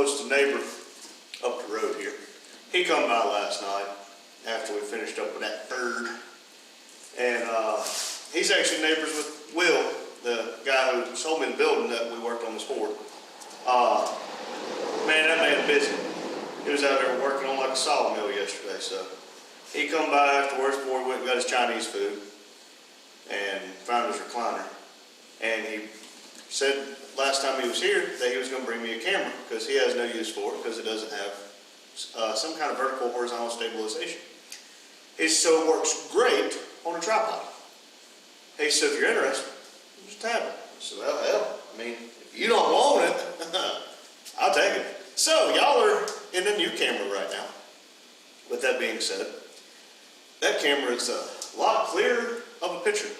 close to neighbor up the road here. He come by last night after we finished up with that bird. And he's actually neighbors with Will, the guy who sold me the building that we worked on this Ford. Man, that man busy. He was out there working on like a sawmill yesterday, so he come by afterwards before he went and got his Chinese food and found his recliner. And he said last time he was here that he was going to bring me a camera because he has no use for it because it doesn't have some kind of vertical horizontal stabilization. He said, so it works great on a tripod. He said, if you're interested, just have it. I said, well, hell, I mean, if you don't want it, I'll take it. So y'all are in the new camera right now. With that being said, that camera is a lot clearer of a picture.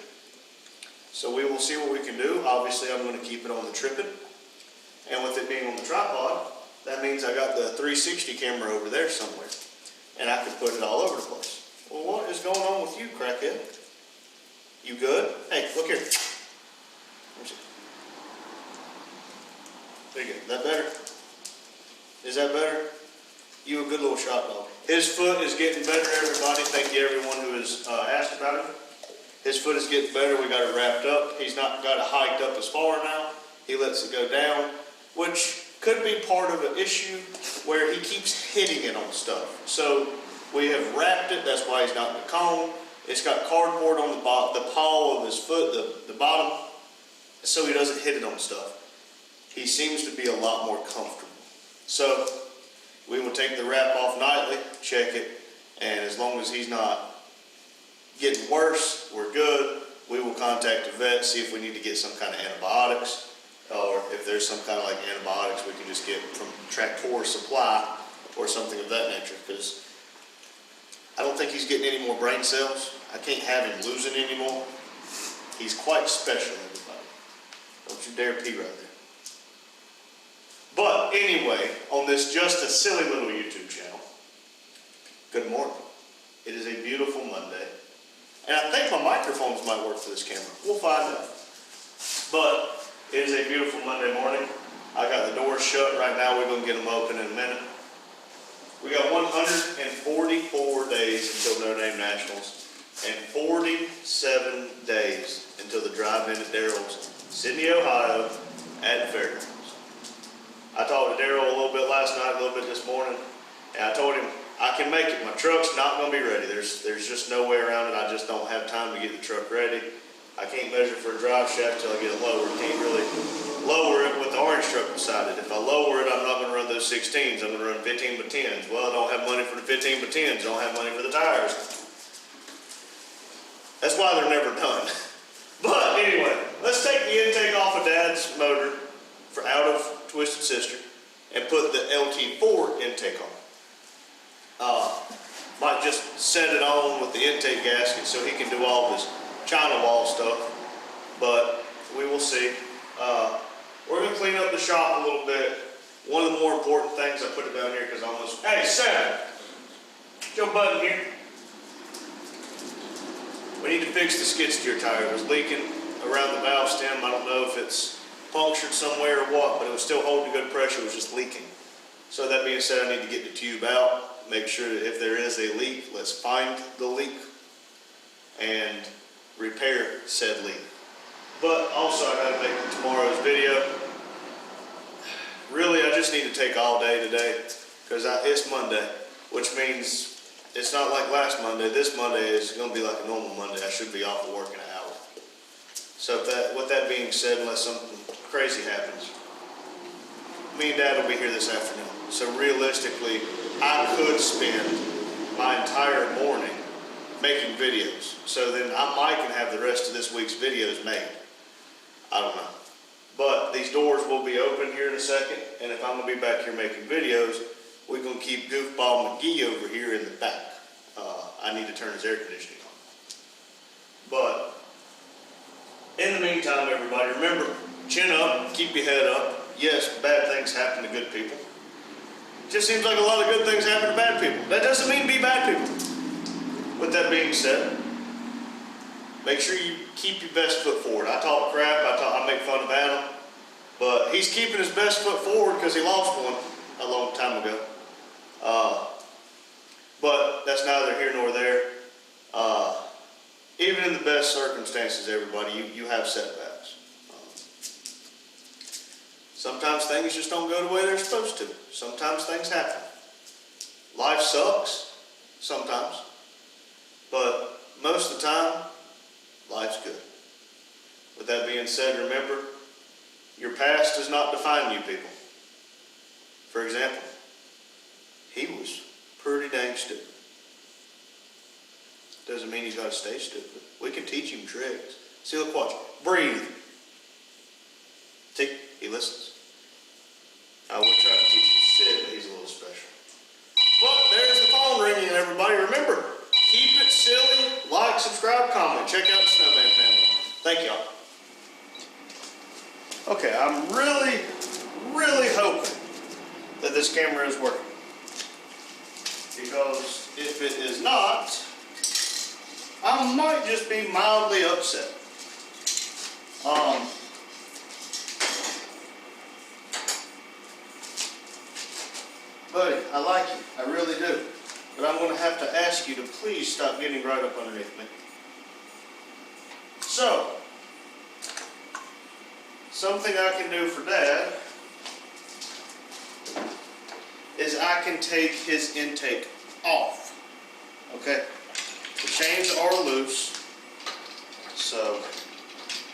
So we will see what we can do. Obviously, I'm going to keep it on the tripod. And with it being on the tripod, that means I got the 360 camera over there somewhere. And I can put it all over the place. Well, what is going on with you, crackhead? You good? Hey, look here. There you go. Is that better? Is that better? You a good little shot dog. His foot is getting better, everybody. Thank you, everyone who has asked about it. His foot is getting better. We got it wrapped up. He's not got it hiked up as far now. He lets it go down, which could be part of an issue where he keeps hitting it on stuff. So we have wrapped it. That's why he's not in the cone. It's got cardboard on the paw of his foot, the bottom, so he doesn't hit it on stuff. He seems to be a lot more comfortable. So we will take the wrap off nightly, check it, and as long as he's not getting worse, we're good. We will contact the vet, see if we need to get some kind of antibiotics, or if there's some kind of like antibiotics we can just get from Tractor Supply or something of that nature, because I don't think he's getting any more brain cells. I can't have him losing anymore. He's quite special, everybody. Don't you dare pee right there. But anyway, on this just a silly little YouTube channel, good morning. It is a beautiful Monday. And I think my microphones might work for this camera. We'll find out. But it is a beautiful Monday morning. I got the doors shut right now. We're going to get them open in a minute. We got 144 days until Notre Dame Nationals and 47 days until the drive-in at Daryl's, Sydney, Ohio, at the fairgrounds. I talked to Daryl a little bit last night, a little bit this morning, and I told him I can make it. My truck's not going to be ready. There's just no way around it. I just don't have time to get the truck ready. I can't measure for a drive shaft till I get it lowered. Can't really lower it with the orange truck beside it. If I lower it, I'm not going to run those 16s. I'm going to run 15 by 10s. Well, I don't have money for the 15 by 10s. I don't have money for the tires. That's why they're never done. But anyway, let's take the intake off of Dad's motor for out of Twisted Sister and put the LT4 intake on. Might just set it on with the intake gasket so he can do all of his China wall stuff, but we will see. We're going to clean up the shop a little bit. One of the more important things, I put it down here because I almost, hey Sam, get your button here. We need to fix the skid steer tire. It was leaking around the valve stem. I don't know if it's punctured somewhere or what, but it was still holding good pressure. It was just leaking. So that being said, I need to get the tube out, make sure that if there is a leak, let's find the leak and repair said leak. But also I gotta make tomorrow's video. Really, I just need to take all day today because it's Monday, which means it's not like last Monday. This Monday is gonna be like a normal Monday. I should be off of work in an hour. So with that being said, unless something crazy happens, me and Dad will be here this afternoon. So realistically, I could spend my entire morning making videos. So then Mike can have the rest of this week's videos made. I don't know. But these doors will be open here in a second, and if I'm gonna be back here making videos, we're gonna keep Goofball McGee over here in the back. I need to turn his air conditioning on. But in the meantime, everybody, remember, chin up, keep your head up. Yes, bad things happen to good people. It just seems like a lot of good things happen to bad people. That doesn't mean be bad people. With that being said, make sure you keep your best foot forward. I talk crap, I make fun of Adam, but he's keeping his best foot forward because he lost one. a long time ago. But that's neither here nor there. Even in the best circumstances, everybody, you have setbacks. Sometimes things just don't go the way they're supposed to. Sometimes things happen. Life sucks sometimes, but most of the time, life's good. With that being said, remember, your past does not define you, people. For example, he was pretty dang stupid. Doesn't mean he's got to stay stupid. We can teach him tricks. See, look, watch. Breathe. Tick. He listens. I will try to teach him to sit, but he's a little special. But there's the phone ringing, everybody. Remember, keep it silly. Like, subscribe, comment. Check out the Snowman family. Thank y'all. Okay, I'm really hoping that this camera is working. Because if it is not, I might just be mildly upset. Buddy, I like you. I really do. But I'm going to have to ask you to please stop getting right up underneath me. So, something I can do for Dad is I can take his intake off. Okay? The chains are loose. So,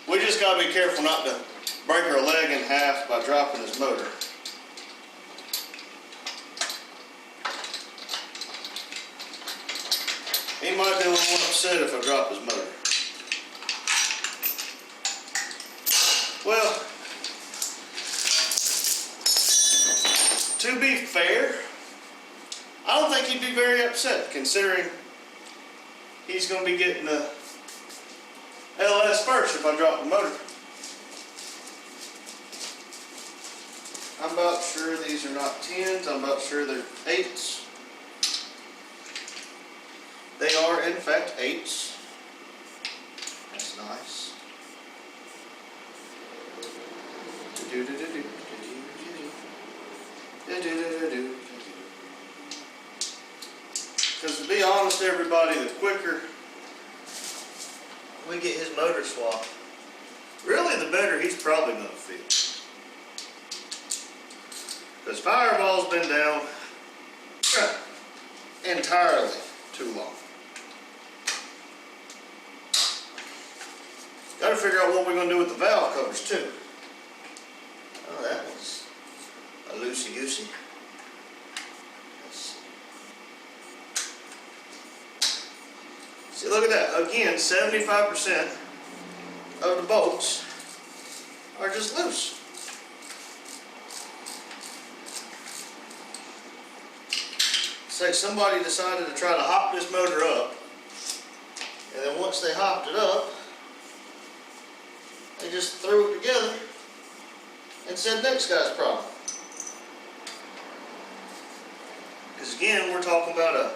we just got to be careful not to break our leg in half by dropping his motor. He might be a little upset if I drop his motor. Well, to be fair, I don't think he'd be very upset considering he's going to be getting the LS first if I drop the motor. I'm about sure these are not 10s. I'm about sure they're 8s. They are, in fact, 8s. That's nice. Because to be honest, everybody, the quicker we get his motor swapped, really the better he's probably going to feel. Because Fireball's been down entirely too long. Got to figure out what we're going to do with the valve covers too. Oh, that was a loosey-goosey. See, look at that. Again, 75% of the bolts are just loose. It's like somebody decided to try to hop this motor up, and then once they hopped it up, they just threw it together and said, next guy's problem. Because again, we're talking about a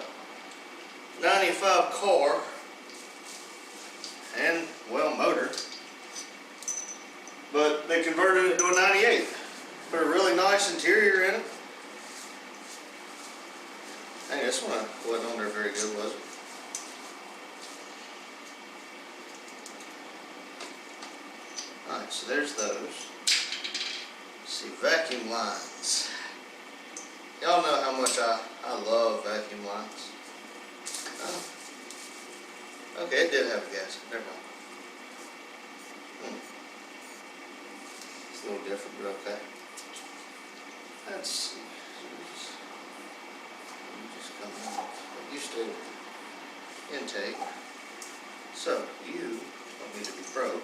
95 car and, well, motor. But they converted it to a 98. Put a really nice interior in it. Hey, this one wasn't on there very good, was it? Alright, so there's those. Let's see, vacuum lines. Y'all know how much I love vacuum lines. Oh. Okay, it did have a gasket. Never mind. It's a little different, but okay. Let's see. Just come off. You still intake. So, you don't need to be broke.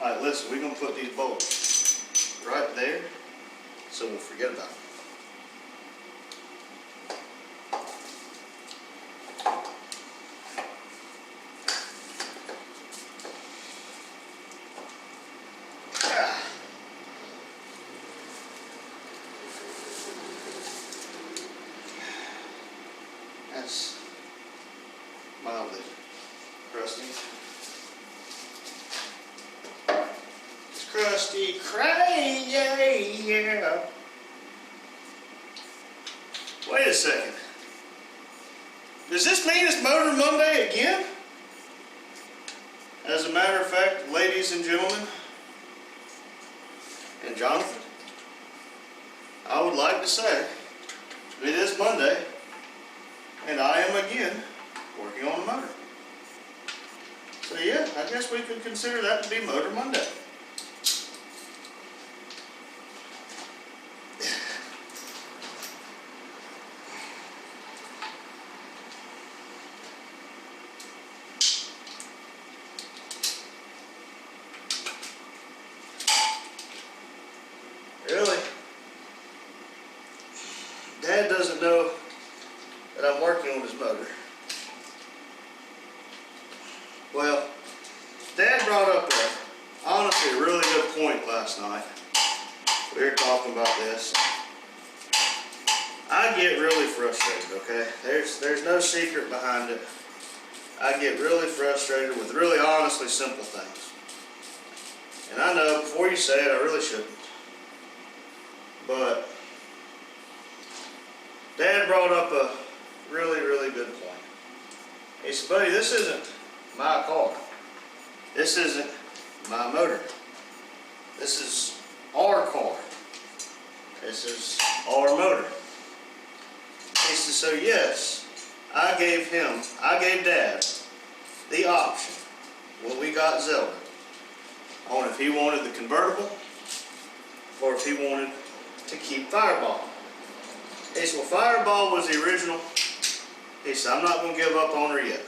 Alright, listen, we're going to put these bolts right there so we'll forget about them. That's mildly crusty. It's Krusty Krab, yeah. Wait a second. Does this mean it's Motor Monday again? As a matter of fact, ladies and gentlemen, and Jonathan, I would like to say it is Monday, and I am again working on a motor. So yeah, I guess we could consider that to be Motor Monday. Really? Dad doesn't know that I'm working on his motor. Well, Dad brought up honestly a really good point last night. We were talking about this. I get really frustrated, okay? There's no secret behind it. I get really frustrated with really honestly simple things. And I know before you say it, I really shouldn't. But Dad brought up a really, really good point. He said, buddy, this isn't my car. This isn't my motor. This is our car. This is our motor. He said, so yes, I gave Dad the option when we got Zelda on if he wanted the convertible or if he wanted to keep Fireball. He said, well, Fireball was the original. He said, I'm not going to give up on her yet.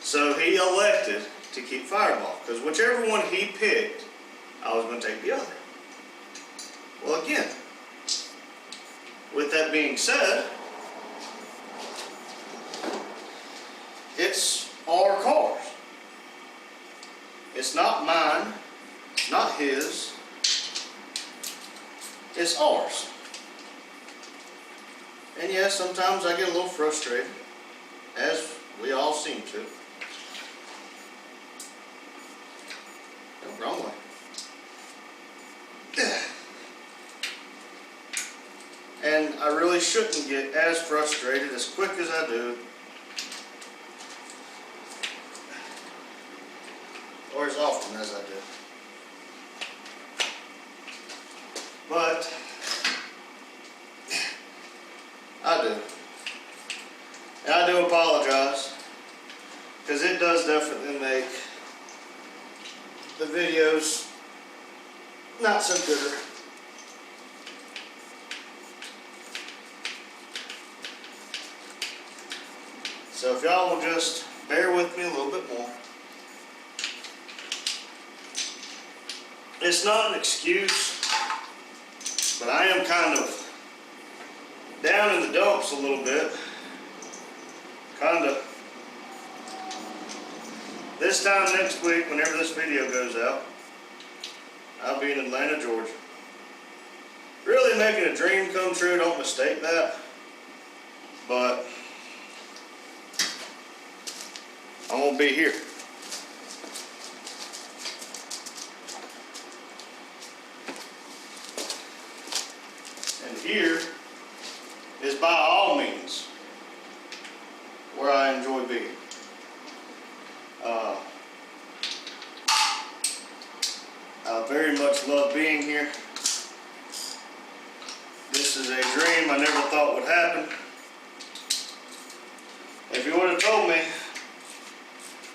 So he elected to keep Fireball, because whichever one he picked, I was going to take the other. Well, again, with that being said, it's our cars. It's not mine, not his. It's ours. And yes, sometimes I get a little frustrated, as we all seem to. No, wrong way. And I really shouldn't get as frustrated as quick as I do, or as often as I do. But I do. And I do apologize, because it does definitely make the videos not so gooder. So if y'all will just bear with me a little bit more. It's not an excuse, but I am kind of down in the dumps a little bit. Kinda. This time next week, whenever this video goes out, I'll be in Atlanta, Georgia. Really making a dream come true, don't mistake that. But I won't be here. And here is by all means where I enjoy being. I very much love being here. This is a dream I never thought would happen. If you would have told me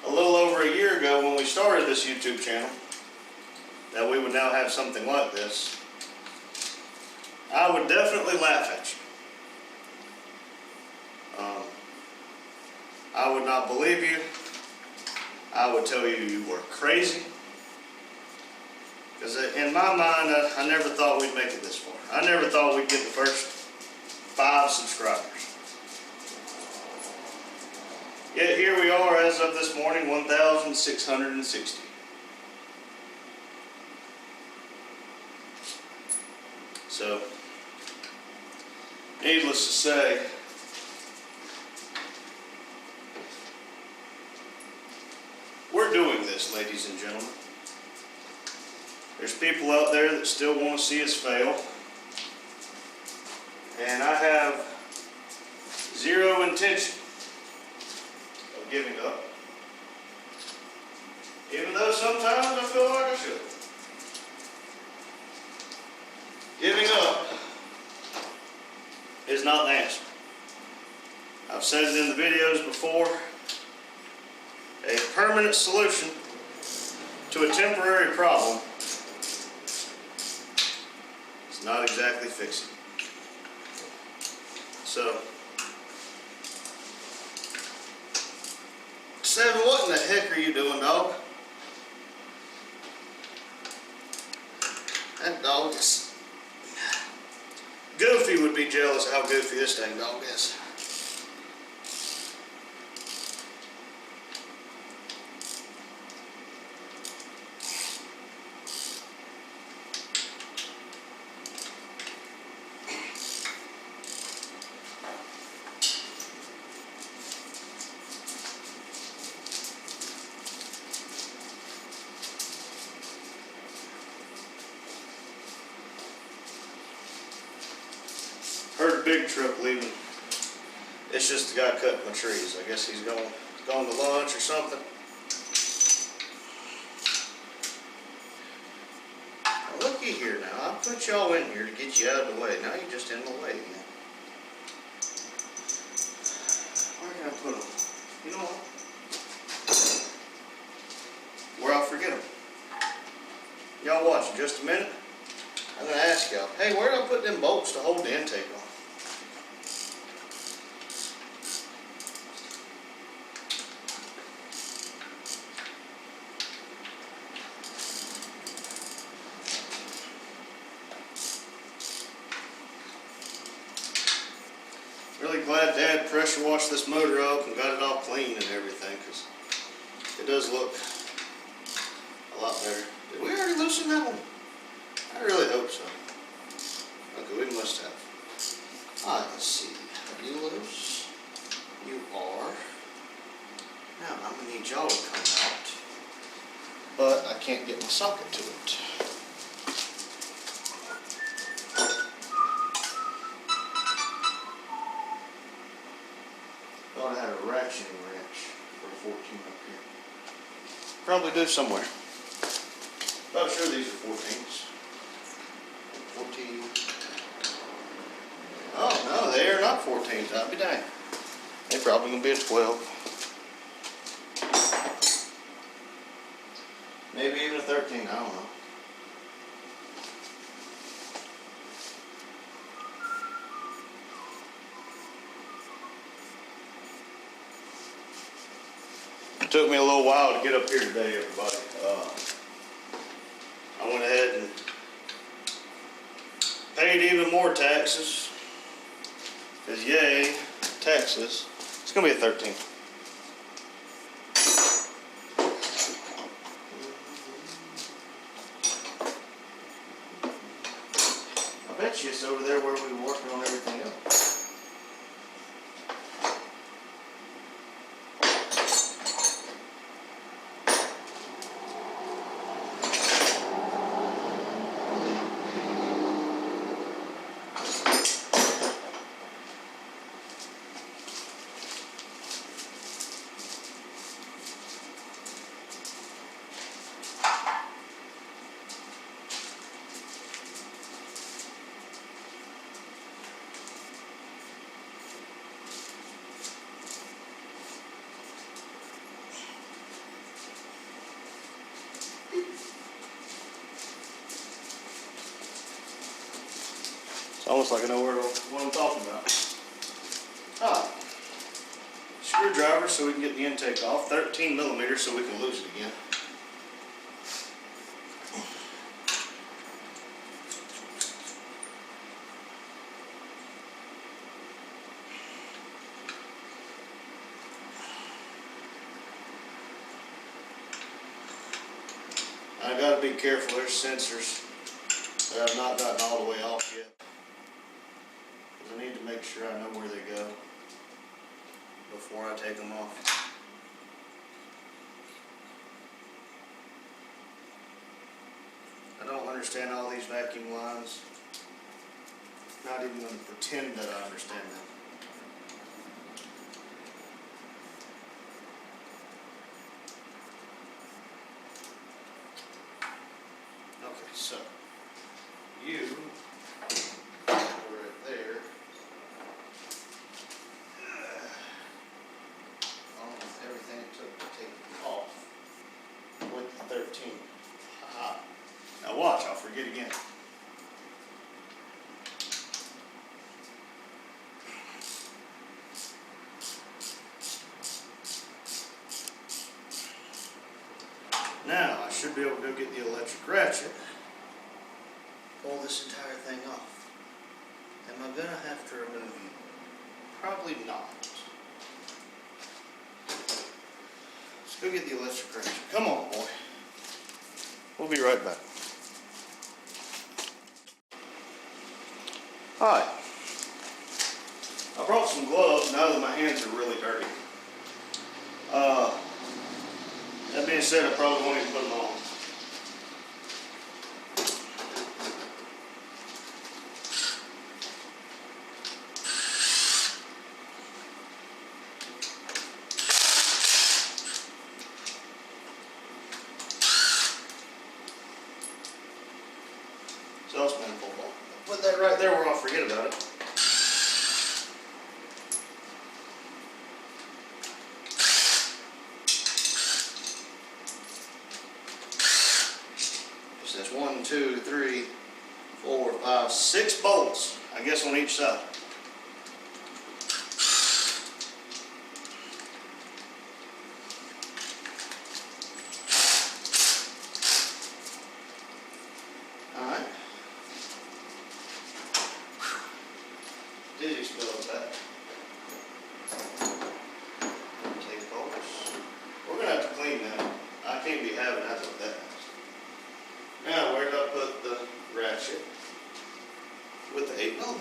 a little over a year ago when we started this YouTube channel that we would now have something like this, I would definitely laugh at you. I would not believe you. I would tell you you were crazy. Because in my mind, I never thought we'd make it this far. I never thought we'd get the first 5 subscribers. Yet here we are, as of this morning, 1,660. So, needless to say, we're doing this, ladies and gentlemen. There's people out there that still want to see us fail. And I have zero intention of giving up. Even though sometimes I feel like I should. Giving up is not the answer. I've said it in the videos before. A permanent solution to a temporary problem is not exactly fixing. So, Seven, what in the heck are you doing, dog? That dog is... Goofy would be jealous of how goofy this dang dog is. Heard a big truck leaving. It's just the guy cutting my trees. I guess he's gone to lunch or something. Now, looky here now. I put y'all in here to get you out of the way. Now you're just in the way again. Where can I put them? You know what? Where I'll forget them. Y'all watch in just a minute. I'm going to ask y'all, hey, where did I put them bolts to hold the intake on? Really glad Dad pressure washed this motor up and got it all clean and everything, because it does look a lot better. Did we already loosen that one? I really hope so. Okay, we must have. Let's see. Are you loose? You are. Now I'm going to need y'all to come out, but I can't get my socket to it. Thought I had a ratcheting wrench for a 14 up here. Probably do somewhere. About sure these are 14s. 14. Oh no, they are not 14s. I'll be dang. They're probably gonna be a 12. Maybe even a 13. I don't know. It took me a little while to get up here today, everybody. I went ahead and paid even more taxes. Because yay, taxes. It's going to be a 13. I bet you it's over there where we were working on everything else. Almost like I know what I'm talking about. Screwdriver so we can get the intake off. 13 millimeters so we can lose it again. I gotta be careful. There's sensors that I've not gotten all the way off yet. I need to make sure I know where they go before I take them off. I don't understand all these vacuum lines. Not even going to pretend that I understand them. Okay, so you go right there. Almost everything it took to take it off with the 13. Aha. Now watch, I'll forget again. Now I should be able to go get the electric ratchet, pull this entire thing off. Am I gonna have to remove you? Probably not. Let's go get the electric ratchet. Come on, boy. We'll be right back. Hi. I brought some gloves now that my hands are really dirty. That being said, I probably won't even put them on. Snowman football. Put that right there where I'll forget about it. That's 1, 2, 3, 4, 5, 6 bolts, I guess, on each side. Alright. Dizzy spill of that. Take bolts. We're going to have to clean that. I can't be having that like that. Now, where did I put the ratchet with the 8mm?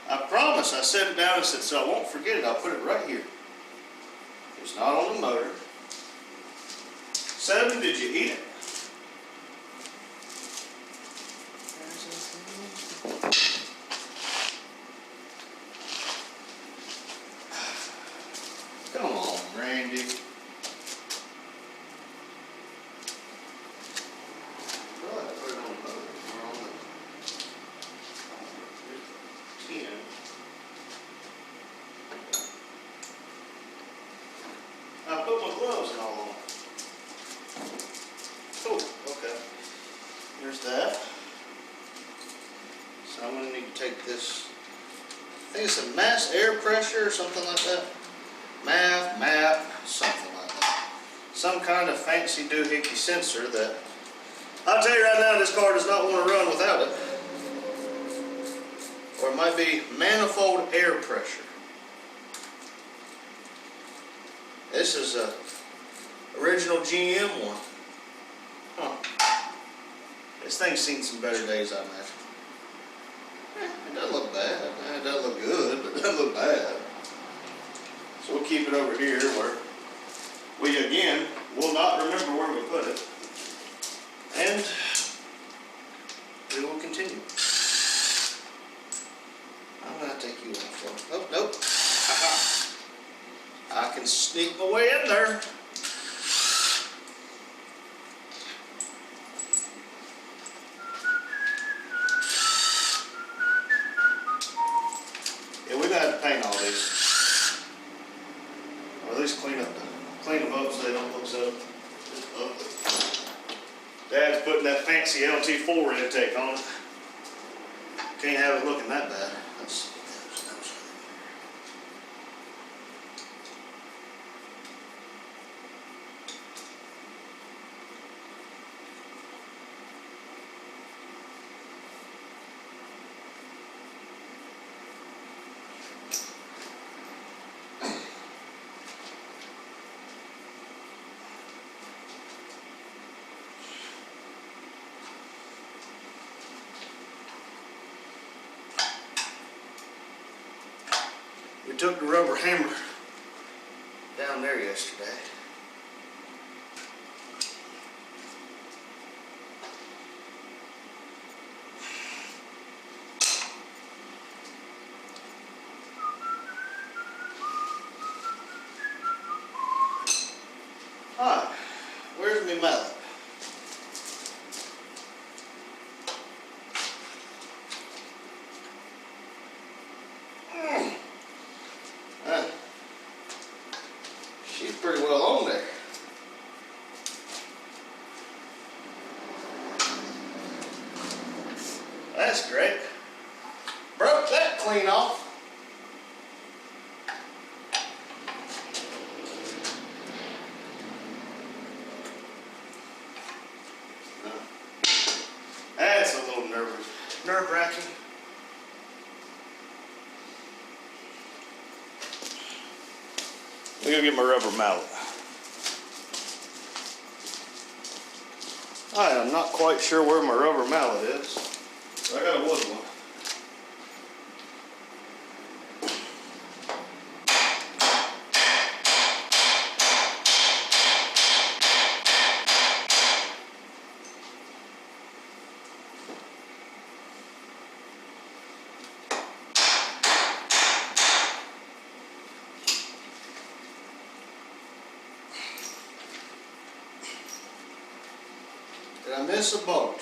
I promise I set it down and said, so I won't forget it, I'll put it right here. It's not on the motor. 7, did you eat it? Come on, Randy. I put my gloves and all on. Cool, okay. There's that. So I'm going to need to take this, I think it's a mass air pressure or something like that. MAP, something like that. Some kind of fancy doohickey sensor that, I'll tell you right now, this car does not want to run without it. Or it might be manifold air pressure. This is a original GM one. Huh. This thing's seen some better days, I imagine. It doesn't look bad. It doesn't look good, but it doesn't look bad. So we'll keep it over here where we, again, will not remember where we put it. And we will continue. I'm going to take you off. Oh, nope. Aha. I can sneak my way in there. Yeah, we're going to have to paint all these. Or at least clean them up so they don't look so ugly. Dad's putting that fancy LT4 intake on it. Can't have it looking that bad. We took the rubber hammer down there yesterday. Alright, where's my mallet? She's pretty well on there. That's great. Broke that clean off. That's a little nerve-wracking. I'm gonna get my rubber mallet. I am not quite sure where my rubber mallet is. I got a wood one. Did I miss a bolt?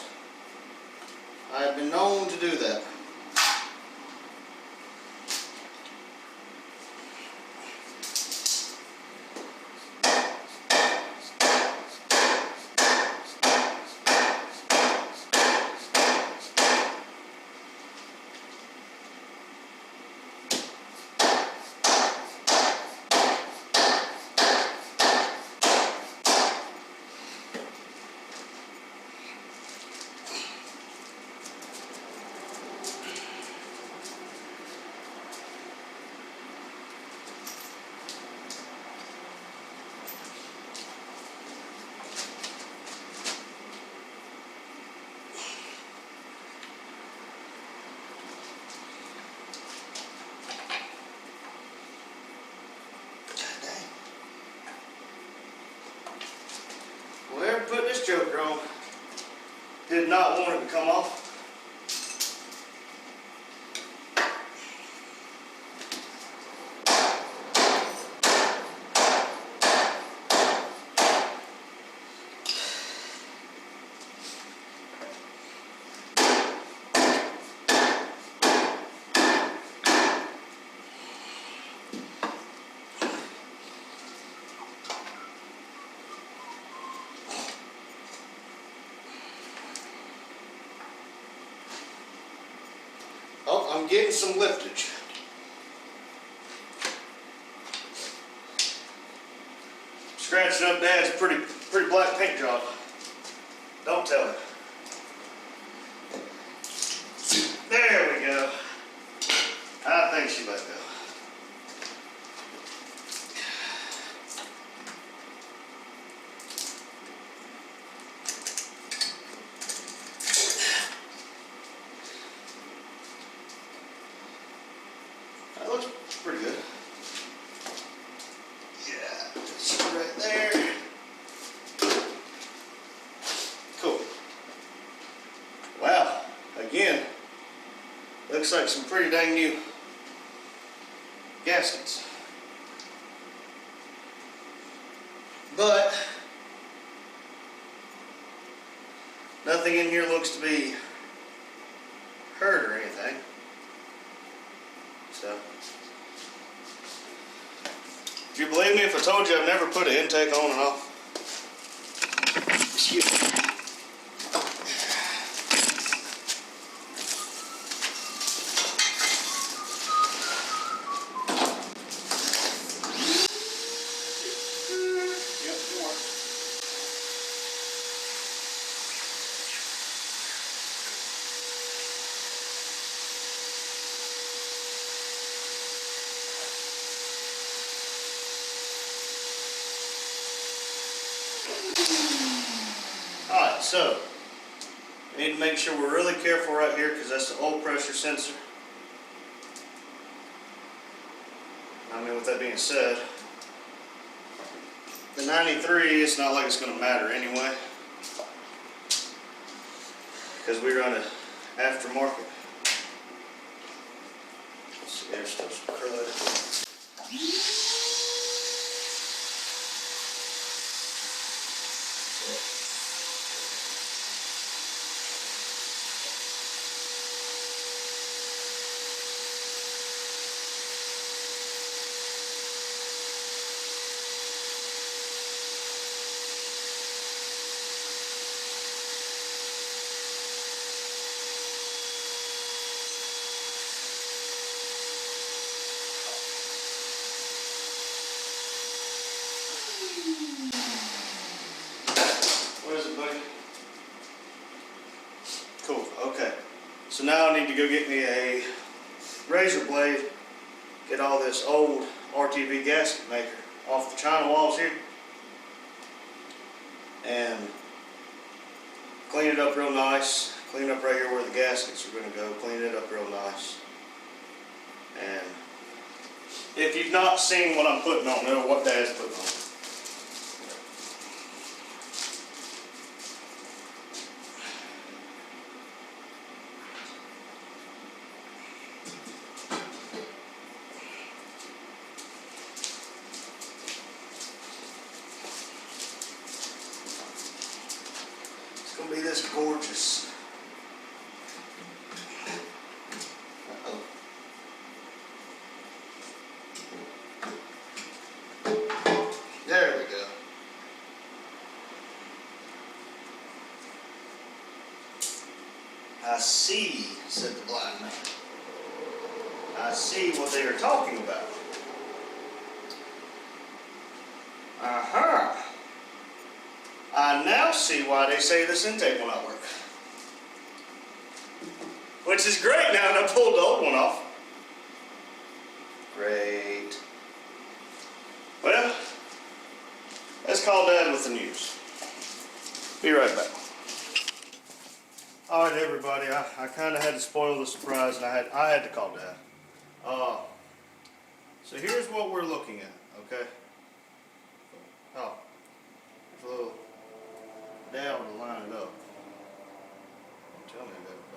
I have been known to do that. Whoever put this joker on did not want it to come off. Oh, I'm getting some liftage. Scratching up Dad's pretty black paint job. Don't tell him. There we go. I think she let go. That looks pretty good. Yeah, it's right there. Cool. Wow, again, looks like some pretty dang new gaskets. But nothing in here looks to be hurt or anything. So, if you believe me if I told you I've never put an intake on and off. Excuse me. Alright, so we need to make sure we're really careful right here because that's the oil pressure sensor. I mean, with that being said, the 93, it's not like it's going to matter anyway because we run an aftermarket. Let's see, there's still some crud. So now I need to go get me a razor blade, get all this old RTV gasket maker off the China walls here, and clean it up real nice. Clean up right here where the gaskets are going to go. Clean it up real nice. And if you've not seen what I'm putting on, know what Dad's putting on. It's going to be this gorgeous. There we go. I see, said the blind man. I see what they are talking about. Uh-huh. I now see why they say this intake will not work. Which is great now that I pulled the old one off. Great. Well, let's call Dad with the news. Be right back. All right, everybody. I kind of had to spoil the surprise, and I had to call Dad. So here's what we're looking at. Okay. Oh, there's a little down to line it up. Don't tell me I got it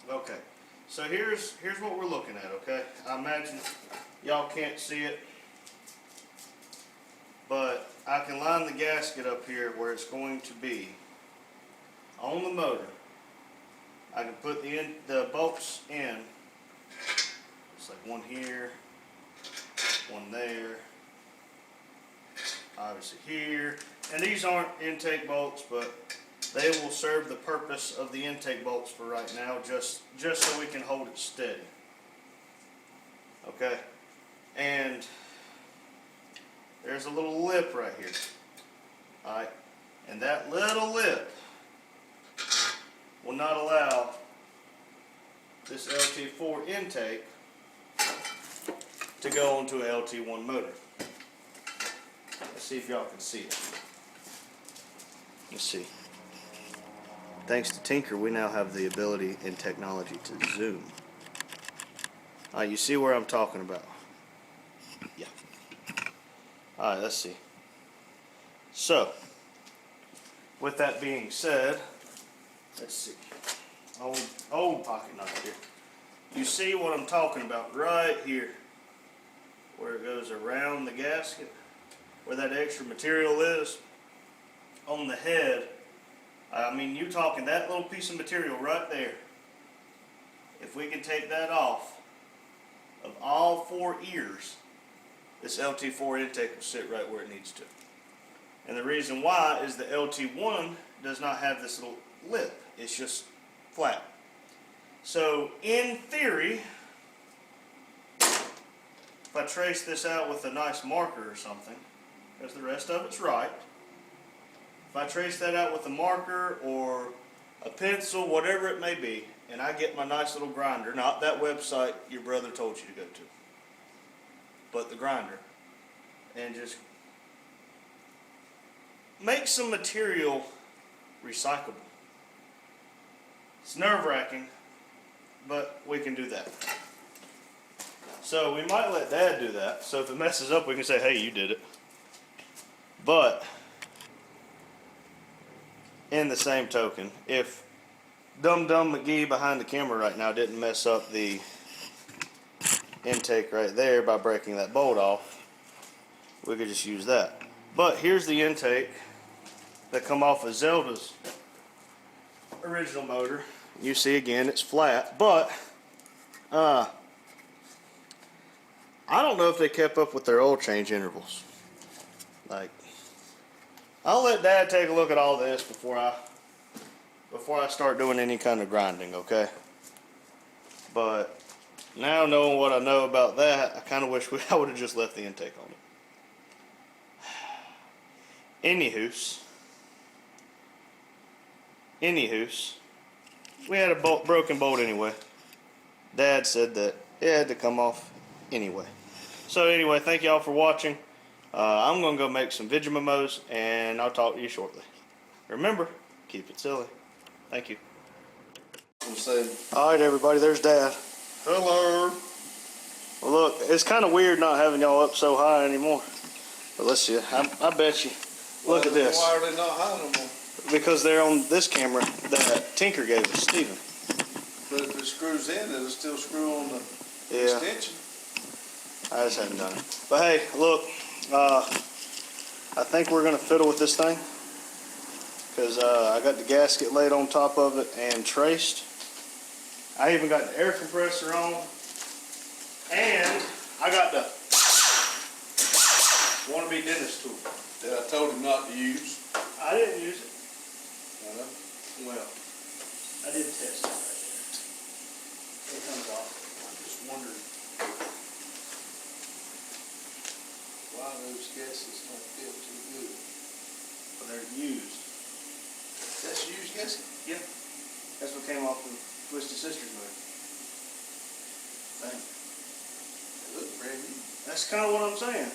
backwards. Okay. So here's what we're looking at. Okay. I imagine y'all can't see it, but I can line the gasket up here where it's going to be on the motor. I can put the bolts in. It's like one here, one there, obviously here. And these aren't intake bolts, but they will serve the purpose of the intake bolts for right now, just so we can hold it steady. Okay? And there's a little lip right here. Alright? And that little lip will not allow this LT4 intake to go onto a LT1 motor. Let's see if y'all can see it. Let's see. Thanks to Tinker, we now have the ability and technology to zoom. Alright, you see where I'm talking about? Yeah. Alright, let's see. So, with that being said, let's see. Old pocket knife here. You see what I'm talking about right here, where it goes around the gasket, where that extra material is on the head. I mean, you're talking that little piece of material right there. If we can take that off of all four ears, this LT4 intake will sit right where it needs to. And the reason why is the LT1 does not have this little lip. It's just flat. So in theory, if I trace this out with a nice marker or something, because the rest of it's right, if I trace that out with a marker or a pencil, whatever it may be, and I get my nice little grinder, not that website your brother told you to go to, but the grinder, and just make some material recyclable. It's nerve-wracking, but we can do that. So we might let Dad do that, so if it messes up we can say, hey, you did it. But in the same token, if Dum McGee behind the camera right now didn't mess up the intake right there by breaking that bolt off, we could just use that. But here's the intake that come off of Zelda's original motor. You see again, it's flat, but I don't know if they kept up with their oil change intervals. Like, I'll let Dad take a look at all this before I start doing any kind of grinding, okay? But now knowing what I know about that, I kind of wish I would have just left the intake on it. Anywho's, Anywho's, we had a broken bolt anyway. Dad said that it had to come off anyway. So anyway, thank y'all for watching. I'm gonna go make some Vegemimos, and I'll talk to you shortly. Remember, keep it silly. Thank you. All right, everybody, there's Dad. Hello. Well, look, it's kind of weird not having y'all up so high anymore. But let's see. I bet you. Look at this. Why are they not high no more? Because they're on this camera that Tinker gave us, Steven. But if it screws in, it'll still screw on the Yeah. extension. I just haven't done it. But hey, look, I think we're gonna fiddle with this thing because I got the gasket laid on top of it and traced. I even got the air compressor on, and I got the wannabe dentist tool That I told him not to use. I didn't use it. I know. Well, I did test it right there. It comes off. I'm just wondering why those gaskets don't feel too good. But they're used. That's used gasket? Yep. That's what came off the Twisted Sisters motor. Thing. They look brand new. That's kind of what I'm saying.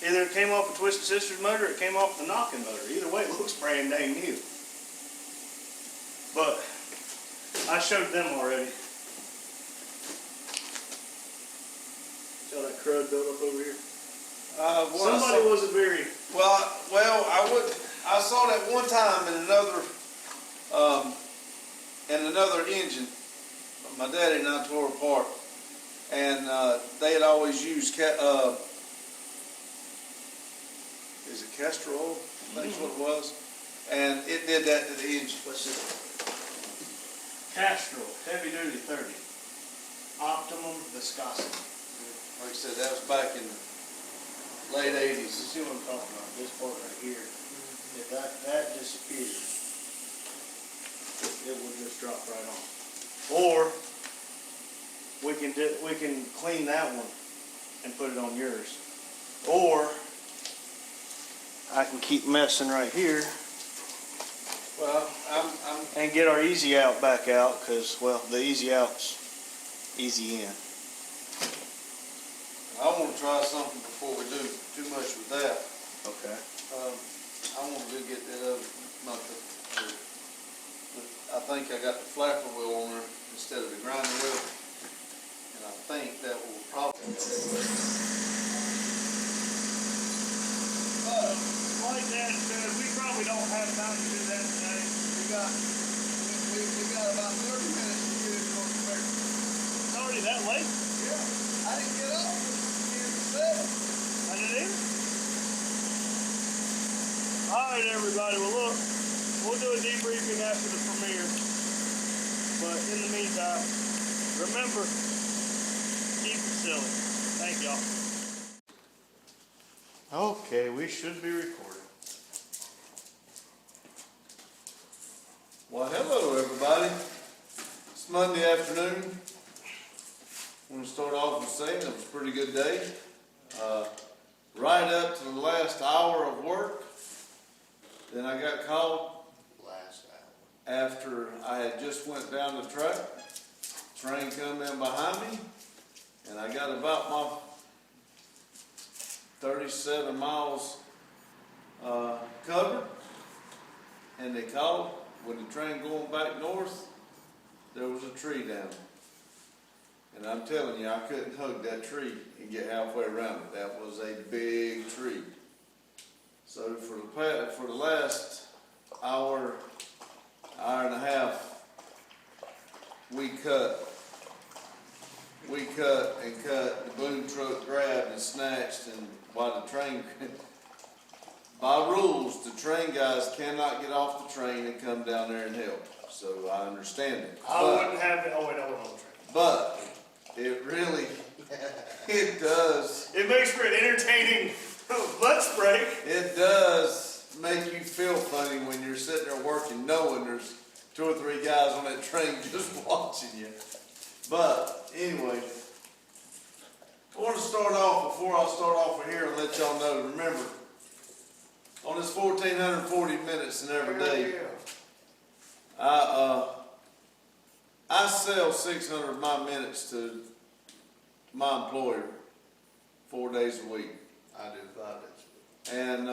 Either it came off the Twisted Sisters motor or it came off the knocking motor. Either way, it looks brand dang new. But I showed them already. See all that crud built up over here? Somebody wasn't very... Well, I saw that one time in another engine. My daddy and I tore apart, and they had always used is it castor oil? I think that's what it was, and it did that to the engine. What's it? Castrol, heavy duty 30. Optimum viscosity. Like I said, that was back in the late You 80s. see what I'm talking about? This part right here. If that disappears, it will just drop right on. Or we can clean that one and put it on yours. Or I can keep messing right here Well, and get our easy out back out because, well, the easy out's easy in. I want to try something before we do too much with that. Okay. I want to get that other motor. I think I got the flapper wheel on there instead of the grinding wheel, and I think that will probably. Like Dad said, we probably don't have time to do that today. We got about 30 minutes to get it on the repair. It's already that late? Yeah, I didn't get up until 7. I didn't either. Alright everybody, well look, we'll do a debriefing after the premiere. But in the meantime, remember, keep it silly. Thank y'all. Okay, we should be recording. Well, hello everybody. It's Monday afternoon. I'm going to start off with saying it was a pretty good day. Right up to the last hour of work. Then I got called after I had just went down the track. Train come in behind me, and I got about my 37 miles covered. And they called when the train going back north, there was a tree down. And I'm telling you, I couldn't hug that tree and get halfway around it. That was a big tree. So for the last hour and a half, we cut and cut. The boom truck grabbed and snatched, and while the train, by rules, the train guys cannot get off the train and come down there and help. So I understand it. I wouldn't have it. Oh wait, I wasn't on the train. But it really, it does. It makes for an entertaining lunch break. It does make you feel funny when you're sitting there working, knowing there's 2 or 3 guys on that train just watching you. But anyway, I want to start off, before I start off with here, and let y'all know, remember, on this 1,440 minutes in every day, I sell 600 of my minutes to my employer 4 days a week. I do 5 days. And,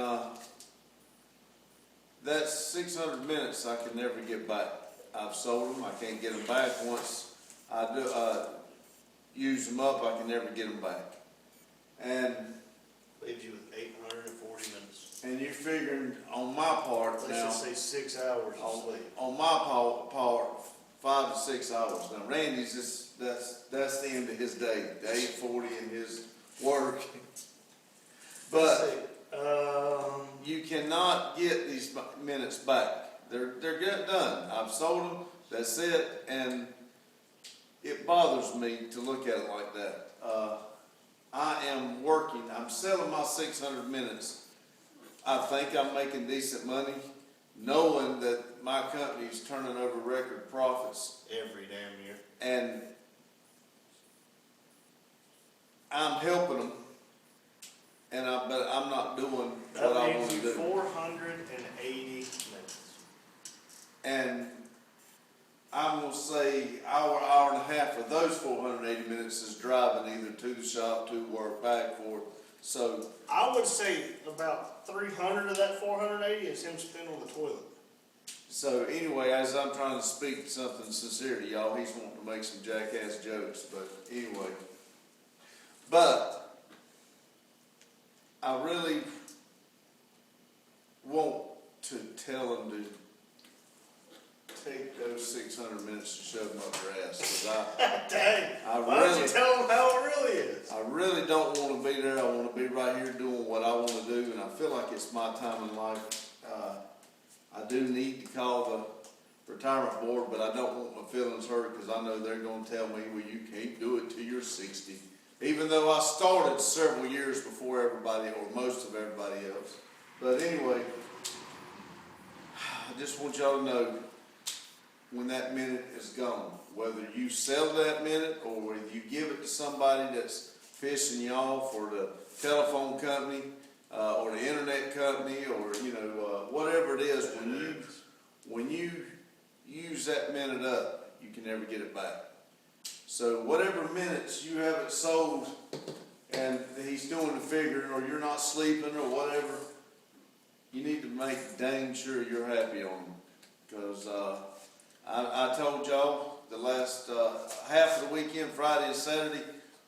that's 600 minutes I can never get back. I've sold them, I can't get them back. Once I do, use them up, I can never get them back. And Leaves you with 840 minutes. And you're figuring on my part Let's now, just say 6 hours of sleep. on my part, 5 to 6 hours. Now Randy's that's the end of his day, the 840 in his work. But you cannot get these minutes back. They're get done. I've sold them. That's it. And it bothers me to look at it like that. I am working. I'm selling my 600 minutes. I think I'm making decent money, knowing that my company's turning over record profits Every damn year. and I'm helping them. But I'm not doing what I want That to leaves you do. 480 minutes. And I'm gonna say hour and a half of those 480 minutes is driving either to the shop, to work, back, forth. So I would say about 300 of that 480 is him spent on the toilet. So anyway, as I'm trying to speak something sincere to y'all, he's wanting to make some jackass jokes, but anyway. But I really want to tell them to take those 600 minutes and shove them up their ass, 'cause Dang, I why don't really, you tell them how it really is? I really don't want to be there. I want to be right here doing what I want to do, and I feel like it's my time in life. I do need to call the retirement board, but I don't want my feelings hurt because I know they're going to tell me, well, you can't do it till you're 60. Even though I started several years before everybody, or most of everybody else. But anyway, I just want y'all to know when that minute is gone, whether you sell that minute or whether you give it to somebody that's pissing you off, or the telephone company, or the internet company, or whatever it is, when you use that minute up, you can never get it back. So whatever minutes you have it sold, and he's doing the figure, or you're not sleeping or whatever, you need to make dang sure you're happy on them. Because I told y'all the last half of the weekend, Friday and Saturday,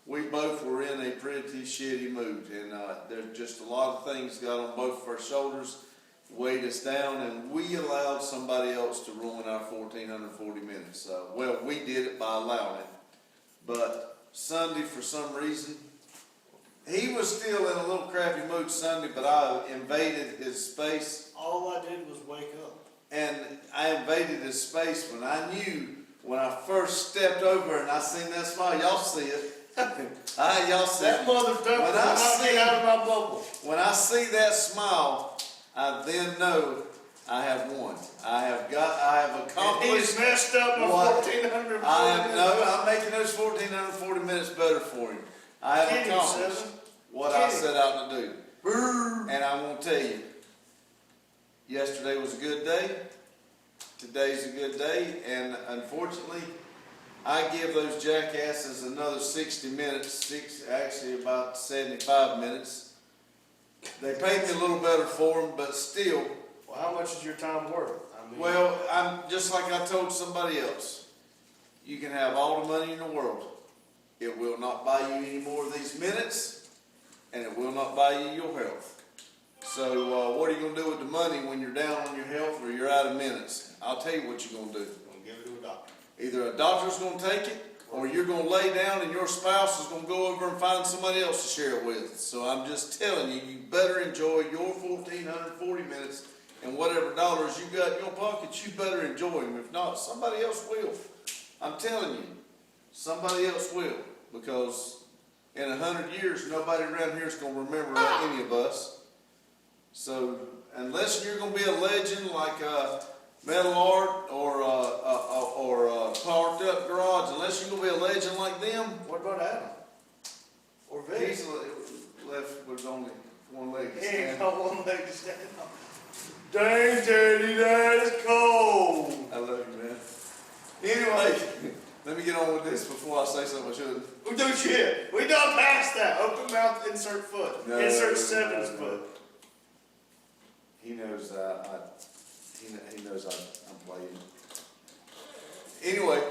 we both were in a pretty shitty mood, and there's just a lot of things got on both of our shoulders, weighed us down, and we allowed somebody else to ruin our 1,440 minutes. Well, we did it by allowing it, but Sunday, for some reason, he was still in a little crappy mood Sunday, but I invaded his space. All I did was wake up. And I invaded his space when I knew, when I first stepped over and I seen that smile. Y'all see it. Y'all see That it. motherfucker will not get out of my bubble. When I see that smile, I then know I have won. I have accomplished. And he's messed up my 1,440 minutes. I'm making those 1,440 minutes better for him. I have accomplished what I set out to do. And I'm going to tell you, yesterday was a good day. Today's a good day. And unfortunately, I give those jackasses another 60 minutes, actually about 75 minutes. They paid me a little better for them, but still. Well, how much is your time worth? Well, I'm just like I told somebody else. You can have all the money in the world. It will not buy you any more of these minutes, and it will not buy you your health. So what are you going to do with the money when you're down on your health or you're out of minutes? I'll tell you what you're going to do. I'm going to give it to a doctor. Either a doctor's going to take it, or you're going to lay down and your spouse is going to go over and find somebody else to share it with. So I'm just telling you, you better enjoy your 1,440 minutes, and whatever dollars you got in your pockets, you better enjoy them. If not, somebody else will. I'm telling you, somebody else will. Because in 100 years, nobody around here is going to remember any of us. So unless you're going to be a legend like Metal Art or Parked Up Garage, unless you're going to be a legend like them. What about Adam? Or Vic? He's left with only one leg to He stand. ain't got one leg to stand on. Dang, Daddy, that is cold. I love you. Anyway, let me get on with this before I say something I shouldn't. We do shit. We done past that. Open mouth, insert foot. No, Insert Seven's no. foot. He knows he knows I'm playing. Anyway,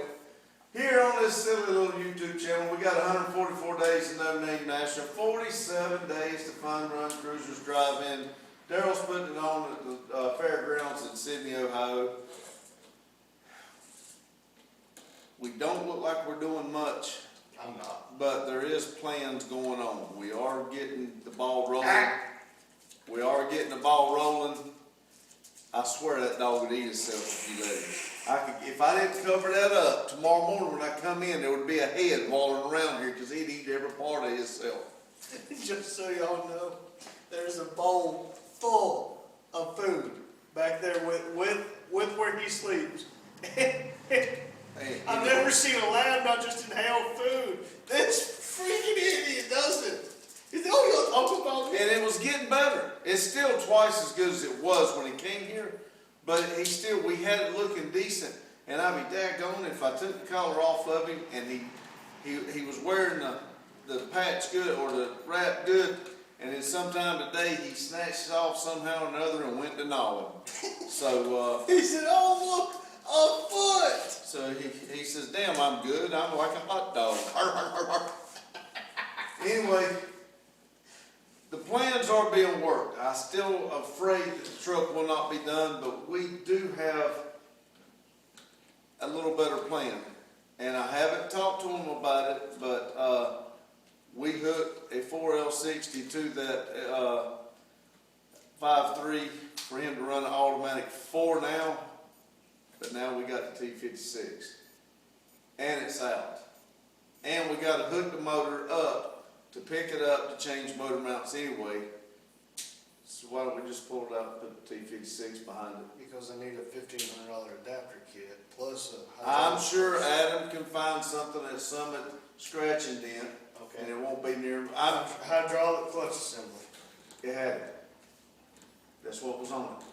here on this silly little YouTube channel, we got 144 days to No Name National, 47 days to Fun Run Cruisers Drive In. Daryl's putting it on at the fairgrounds in Sydney, Ohio. We don't look like we're doing much. I'm not. But there is plans going on. We are getting the ball rolling. We are getting the ball rolling. I swear that dog would eat itself if you let him. If I didn't cover that up, tomorrow morning when I come in, there would be a head walling around here because he'd eat every part of himself. Just so y'all know, there's a bowl full of food back there with where he sleeps. Hey, I've never seen a lab not just inhale food. This freaking idiot does it. He's the only Uncle Bob. And it was getting better. It's still twice as good as it was when he came here, but we had it looking decent. And I'd be daggone if I took the collar off of him and he was wearing the patch good or the wrap good, and then sometime today he snatched it off somehow or another and went to gnawing. So He said, "Oh look, a foot." So he says, "Damn, I'm good. I'm like a hot dog." Anyway, the plans are being worked. I'm still afraid that the truck will not be done, but we do have a little better plan. And I haven't talked to him about it, but we hooked a 4L60 to that 5.3 for him to run an automatic 4 now. But now we got the T56, and it's out. And we got to hook the motor up to pick it up to change motor mounts anyway. So why don't we just pull it out and put the T56 behind it? Because I need a $1,500 adapter kit plus a. I'm sure Adam can find something at Summit Scratch and Dent, Okay. and it won't be near. Hydraulic clutch assembly. It had it. That's what was on it.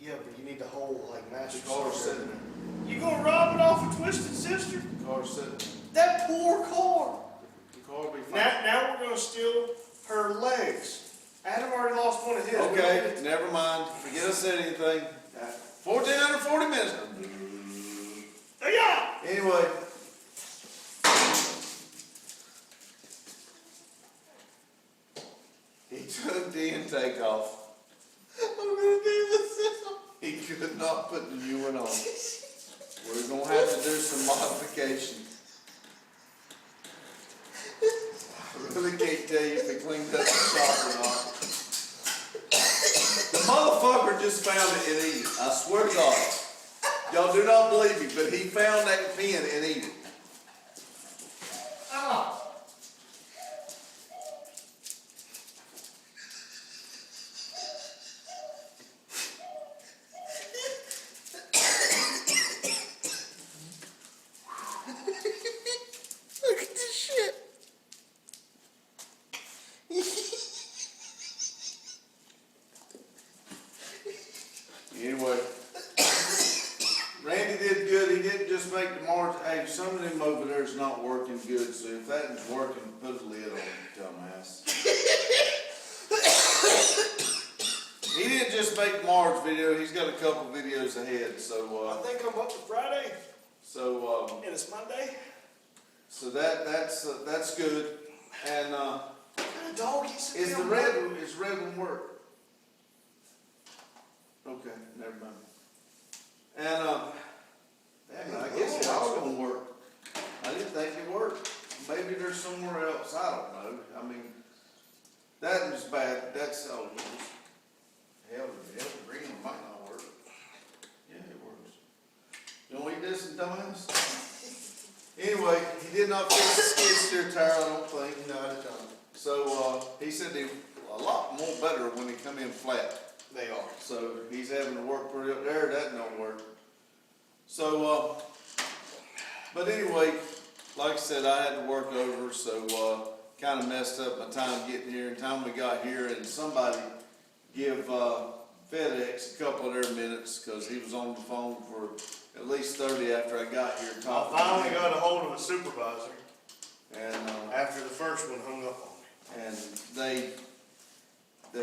Yeah, but you need the whole like master. The car's cylinder. sitting there. You gonna rob it off a Twisted Sister? The car's sitting there. That poor car. The car will be fine. Now we're gonna steal her legs. Adam already lost one of his. Okay, never mind. Forget I said anything. 1,440 minutes. Yeah. Anyway. He took the intake off. I'm gonna do this. He could not put the new one on. We're going to have to do some modifications. I really can't tell you if he cleaned up the shop or not. The motherfucker just found it and ate it. I swear to God. Y'all do not believe me, but he found that pin and ate it. Ah. Look at this shit. Anyway, Randy did good. He didn't just make the margin. Hey, some of them over there is not working good, so if that is working, put a lid on it, dumbass. He didn't just make the Marge video. He's got a couple videos ahead. So I think I'm up to Friday, and and it's Monday. so that's good. And What kind of dog is it? is red one work? Okay, never mind. And damn, I guess it's all gonna work. I didn't think it worked. Maybe there's somewhere else. I don't know. I mean, that was bad. That's hell, the green one might not work. Yeah, it works. You want to eat this and dumbass? Anyway, he did not fix the skid steer tire, I don't think. No, I don't. So he said they a lot more better when they come in flat. They are. So he's having to work pretty up there. That don't work. So, but anyway, like I said, I had to work over, so kind of messed up my time getting here. And time we got here, and somebody give FedEx a couple of their minutes, cause he was on the phone for at least 30 after I got here I talking. finally got a hold of a supervisor And, after the first one hung up on me. and they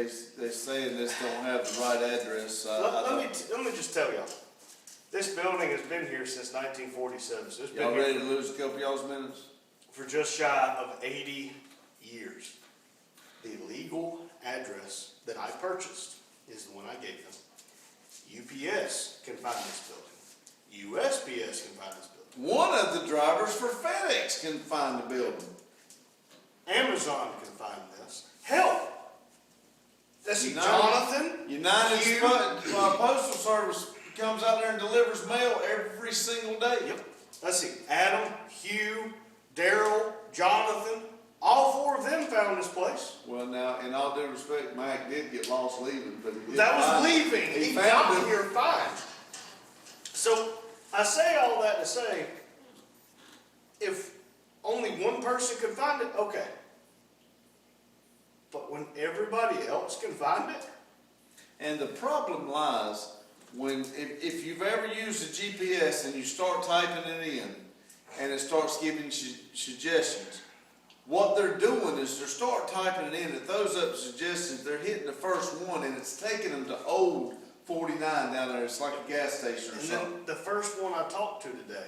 saying this don't have the right address. Let me just tell y'all, this building has been here since 1947, so it's been Y'all here ready to lose a couple of y'all's minutes? for just shy of 80 years. The legal address that I purchased is the one I gave them. UPS can find this building. USPS can find this building. One of the drivers for FedEx can find the building. Amazon can find this. Hell, let's see, United- Jonathan, United you- Postal Service comes out there and delivers mail every single day. Yep. Let's see, Adam, Hugh, Daryl, Jonathan, all four of them found this place. Well, now, in all due respect, Mike did get lost leaving, but he did That was find- leaving. He found got it. here fine. So I say all that to say, if only one person could find it, okay. But when everybody else can find it, And the problem lies when, if you've ever used a GPS and you start typing it in, and it starts giving suggestions, what they're doing is they start typing it in, it throws up suggestions, they're hitting the first one, and it's taking them to old 49 down there. It's like a gas station or and something. then the first one I talked to today,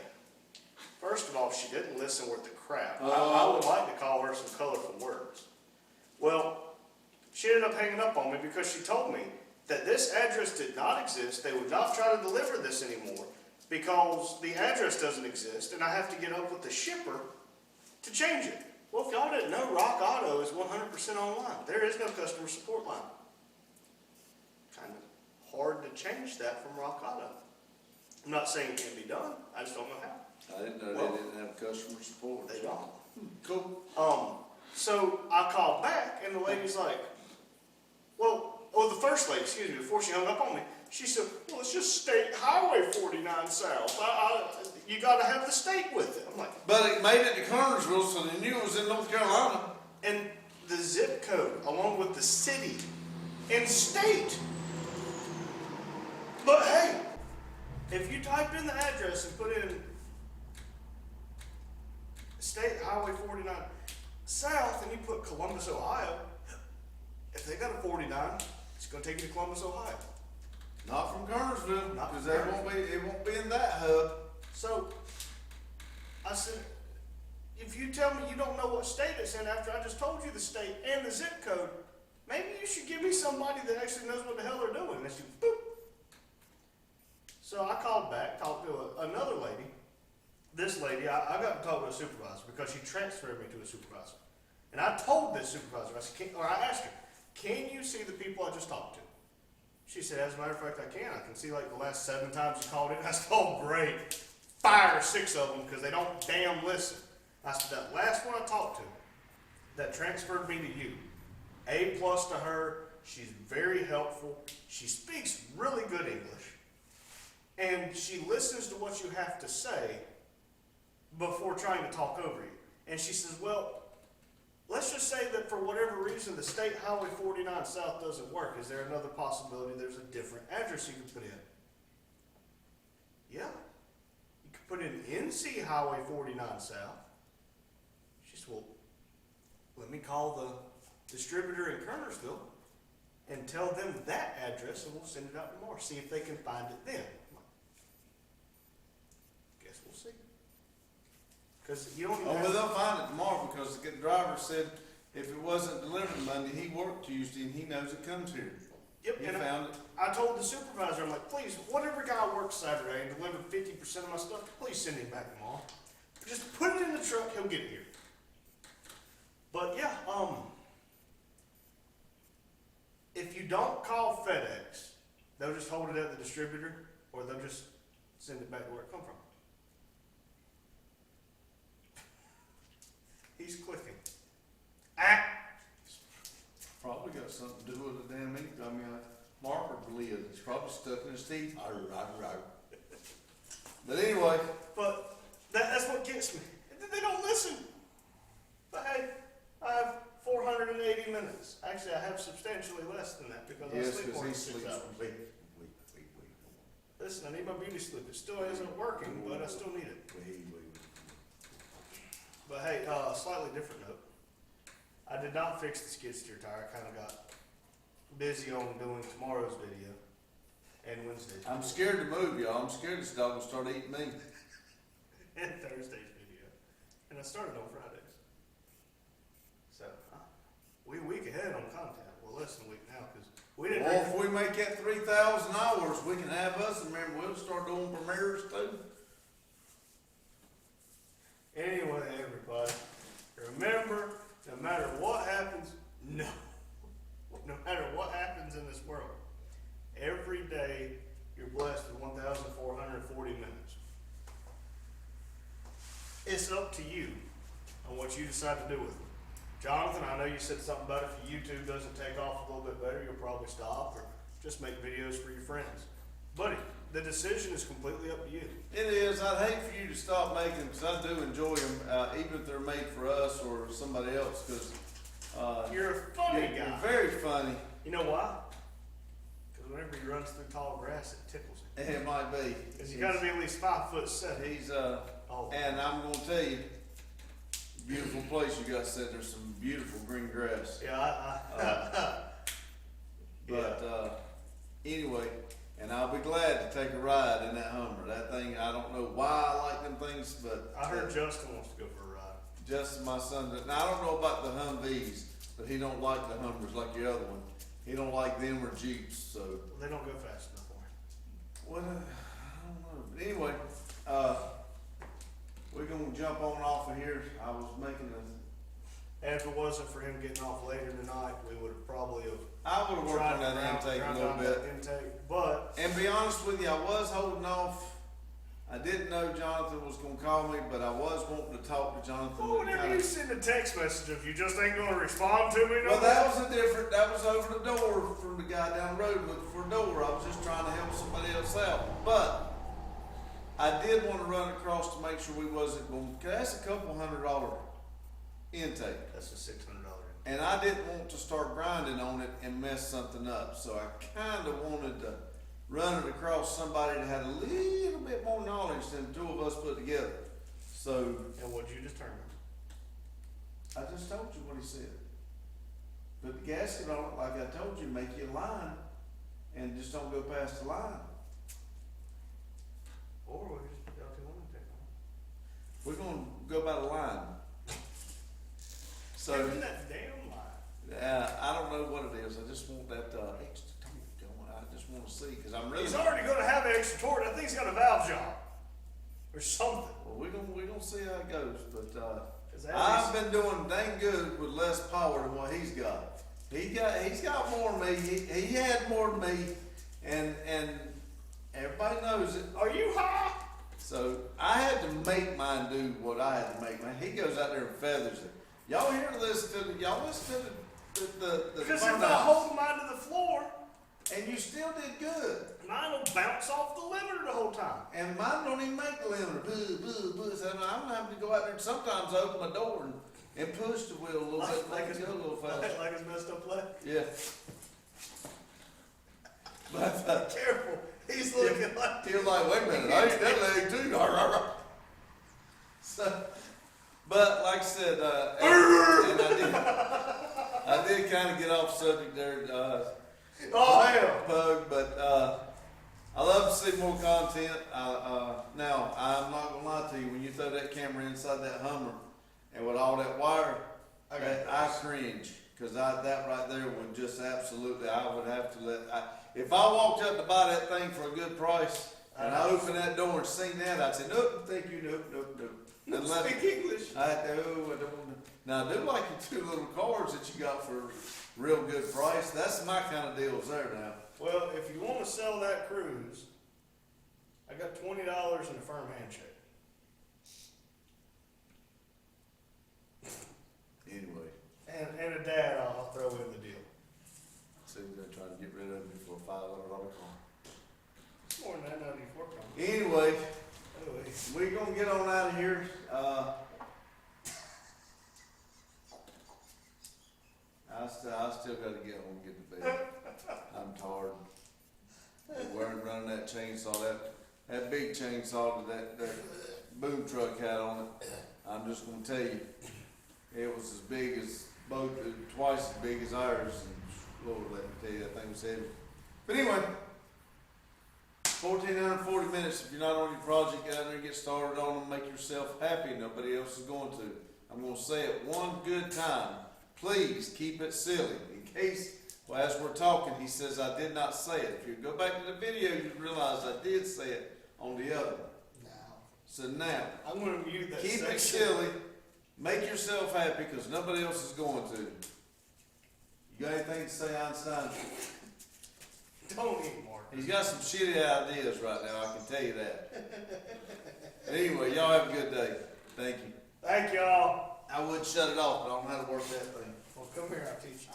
first of all, she didn't listen worth the crap. I Oh. would like to call her some colorful words. Well, she ended up hanging up on me because she told me that this address did not exist. They would not try to deliver this anymore because the address doesn't exist, and I have to get up with the shipper to change it. Well, if y'all didn't know, Rock Auto is 100% online. There is no customer support line. Kind of hard to change that from Rock Auto. I'm not saying it can't be done. I just don't know how. I didn't know Well, they didn't have customer support. They don't. Cool. So I called back, and the lady's like, the first lady, excuse me, before she hung up on me, she said, well, it's just State Highway 49 South. You got to have the state with it. I'm like, But it made it to Kernersville, so they knew it was in North Carolina. and the zip code, along with the city and state. But hey, if you type in the address and put in State Highway 49 South, and you put Columbus, Ohio, if they got a 49, it's going to take you to Columbus, Ohio. Not from Kernersville, Not because from it won't be in that hub. So I said, if you tell me you don't know what state it's in after I just told you the state and the zip code, maybe you should give me somebody that actually knows what the hell they're doing. And she, boop. So I called back, talked to another lady. This lady, I got to talk to a supervisor because she transferred me to a supervisor. And I told this supervisor, I asked her, can you see the people I just talked to? She said, as a matter of fact, I can. I can see like the last 7 times you called in. I said, oh, great. Fire 6 of them because they don't damn listen. I said, that last one I talked to that transferred me to you, A+ to her. She's very helpful. She speaks really good English. And she listens to what you have to say before trying to talk over you. And she says, well, let's just say that for whatever reason the State Highway 49 South doesn't work. Is there another possibility there's a different address you can put in? Yeah. You could put in NC Highway 49 South. She said, well, let me call the distributor in Kernersville and tell them that address and we'll send it out tomorrow. See if they can find it then. I'm like, guess we'll see. Because you don't even Oh, have well, they'll find it tomorrow because the driver said if it wasn't delivered Monday, he worked Tuesday and he knows it comes here. Yep, He and found it. I told the supervisor, I'm like, please, whatever guy works Saturday and delivered 50% of my stuff, please send him back tomorrow. Just put it in the truck, he'll get it here. But yeah, if you don't call FedEx, they'll just hold it at the distributor or they'll just send it back to where it come from. He's clicking. Ah! Probably got something to do with the damn ink. I mean, a marker lid. It's probably stuck in his teeth. But anyway, But that's what gets me. They don't listen. But hey, I have 4 480 minutes. Actually, I have substantially less than that because I Yes, sleep because more he than 6 sleeps. hours. Listen, I need my beauty sleep. It still isn't working, but I still need it. But hey, slightly different note. I did not fix the skid steer tire. I kind of got busy on doing tomorrow's video and Wednesday's I'm video. scared to move, y'all. I'm scared this dog will start eating me. And Thursday's video. And I started on Fridays. So, we a week ahead on content. Well, less than a week now because we didn't. Well, if we make that 3,000 hours, we can have us, and remember, we'll start doing premieres too. Anyway, everybody, remember, no matter what happens, no matter what happens in this world, every day you're blessed with 1,440 minutes. It's up to you on what you decide to do with it. Jonathan, I know you said something about if YouTube doesn't take off a little bit better, you'll probably stop or just make videos for your friends. Buddy, the decision is completely up to you. It is. I'd hate for you to stop making them, because I do enjoy them, even if they're made for us or somebody else, because You're a funny guy. you're very funny. You know why? Because whenever he runs through tall grass, it tickles him. It might be. Because you got to be at least 5'7". He's Oh. and I'm gonna tell you, beautiful place you got set. There's some beautiful green grass. Yeah, But anyway, and I'll be glad to take a ride in that Hummer. That thing, I don't know why I like them things, but I heard Justin wants to go for a ride. Justin, my son, now I don't know about the Humvees, but he don't like the Hummers like your other one. He don't like them or Jeeps, so. Well, they don't go fast enough for him. Well, I don't know. But anyway, we're gonna jump on off of here. I was making a, And if it wasn't for him getting off later tonight, we would have probably I would have worked on that intake a little bit. But And be honest with you, I was holding off. I didn't know Jonathan was gonna call me, but I was wanting to talk to Jonathan. well, whenever you send a text message, if you just ain't gonna respond to me, no Well, that was that was over the door from the guy down the road looking for a door. I was just trying to help somebody else out. But I did want to run across to make sure we wasn't going, cause that's a couple $100 intake. That's a $600. And I didn't want to start grinding on it and mess something up. So I kind of wanted to run it across somebody that had a little bit more knowledge than the two of us put together. So And what'd you determine? I just told you what he said. Put the gasket on it, like I told you, make you a line, and just don't go past the line. Or we just put out the one intake on. We're gonna go by the line. So, Even that damn line. I don't know what it is, I just want that, extra torque going, I just wanna see, cause I'm really. He's already gonna have extra torque. I think he's got a valve job. Or something. Well, we're gonna see how it goes, but, 'Cause that I've is- been doing dang good with less power than what he's got. He's got more than me, he had more than me, and everybody knows it. Are you high? So I had to make mine do what I had to make mine. He goes out there and feathers it. Y'all listen to the Because if I burnout. hold mine to the floor, And you still did good. mine will bounce off the limiter the whole time. And mine don't even make the limiter. Boo, boo, boo. So I'm having to go out there and sometimes open my door and push the wheel a little bit, make it go a little faster. Like it's messed up leg. Yeah. But Careful. He's looking like. he was like, wait a minute, I ate that leg too. So, but like I said, and I did kind of get off subject there, Oh hell. Pug, but I love to see more content. Now, I'm not gonna lie to you, when you throw that camera inside that Hummer and with all that wire, I cringe, cause that right there would just absolutely, I would have to if I walked up to buy that thing for a good price and I opened that door and seen that, I'd say, nope, thank you, nope. Unless speak English. I don't. Now, I do like the two little cars that you got for a real good price. That's my kind of deals there now. Well, if you want to sell that cruise, I got $20 in a firm handshake. Anyway, And a dad I'll throw in the deal. see, they're trying to get rid of me for a $500 car. It's more than that now that you've worked on it. Anyway, Anyway, we're gonna get on out of here. I still gotta get home and get to bed. I'm tired. Running that chainsaw, that big chainsaw that boom truck had on it. I'm just gonna tell you, it was as big as twice as big as ours. And Lord, let me tell you, that thing was heavy. But anyway, 1,440 minutes. If you're not on your project, get out there and get started on them. Make yourself happy. Nobody else is going to. I'm going to say it one good time. Please keep it silly. In case, well, as we're talking, he says I did not say it. If you go back to the video, you realize I did say it on the other one. Now, So now, I'm gonna mute that keep it section. silly. Make yourself happy because nobody else is going to. You got anything to say, Einstein? Don't anymore. He's got some shitty ideas right now, I can tell you that. But anyway, y'all have a good day. Thank you. Thank y'all. I would shut it off, but I don't know how to work that thing. Well, come here, I'll teach you.